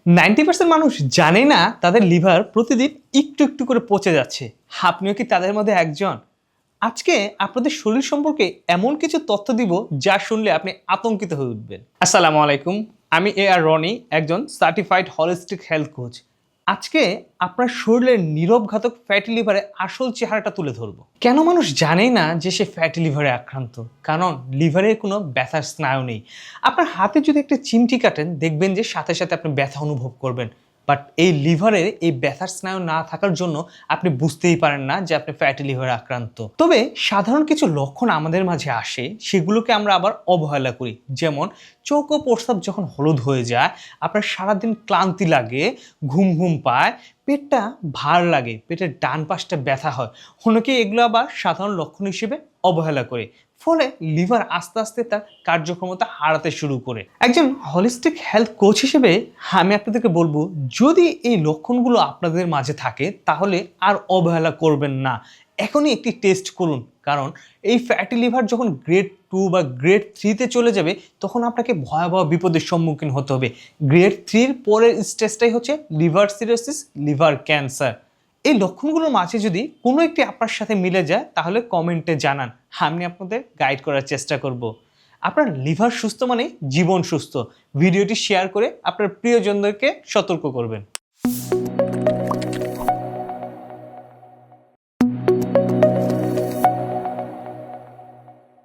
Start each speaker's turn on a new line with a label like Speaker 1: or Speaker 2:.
Speaker 1: 90% মানুষ জানে না তাদের লিভার প্রতিদিন একটু একটু করে পচে যাচ্ছে। আপনিও কি তাদের মধ্যে একজন? আজকে আপনাদের শরীর সম্পর্কে এমন কিছু তথ্য দিব যা শুনলে আপনি আতঙ্কিত হয়ে উঠবেন। আসসালামু আলাইকুম, আমি আর রনি, একজন সার্টিফাইড হলিস্টিক হেলথ কোচ। আজকে আপনার শরীরের নীরব ঘাতক ফ্যাটি লিভারে আসল চেহারাটা তুলে ধরবো। কেন মানুষ জানেই না যে সে ফ্যাটি লিভারে আক্রান্ত? কারণ লিভারে কোনো ব্যথার স্নায়ু নেই। আপনার হাতে যদি একটা চিমটি কাটেন, দেখবেন যে সাথে সাথে আপনি ব্যথা অনুভব করবেন। বাট এই লিভারের এই ব্যথার স্নায়ু না থাকার জন্য আপনি বুঝতেই পারেন না যে আপনি ফ্যাটি লিভারে আক্রান্ত। তবে সাধারণ কিছু লক্ষণ আমাদের মাঝে আসে, সেগুলোকে আমরা আবার অবহেলা করি। যেমন চোখ ও প্রস্রাব যখন হলুদ হয়ে যায়, আপনার সারাদিন ক্লান্তি লাগে, ঘুম ঘুম পায়, পেটটা ভার লাগে, পেটের ডান পাশটা ব্যথা হয়। অনেকে এগুলো আবার সাধারণ লক্ষণ হিসেবে অবহেলা করে, ফলে লিভার আস্তে আস্তে তার কার্যক্ষমতা হারাতে শুরু করে। একজন হলিস্টিক হেলথ কোচ হিসেবে আমি আপনাদেরকে বলবো, যদি এই লক্ষণগুলো আপনাদের মাঝে থাকে তাহলে আর অবহেলা করবেন না। এখনই একটি টেস্ট করুন, কারণ এই ফ্যাটি লিভার যখন গ্রেড 2 বা গ্রেড 3-তে চলে যাবে, তখন আপনাকে ভয়াবহ বিপদের সম্মুখীন হতে হবে। গ্রেড 3-র পরের স্টেজটাই হচ্ছে লিভার সিরোসিস, লিভার ক্যান্সার। এই লক্ষণগুলোর মাঝে যদি কোনো একটি আপনার সাথে মিলে যায়, তাহলে কমেন্টে জানান, আমি আপনাদের গাইড করার চেষ্টা করব। আপনার লিভার সুস্থ মানে জীবন সুস্থ। ভিডিওটি শেয়ার করে আপনার প্রিয়জনদেরকে সতর্ক করবেন।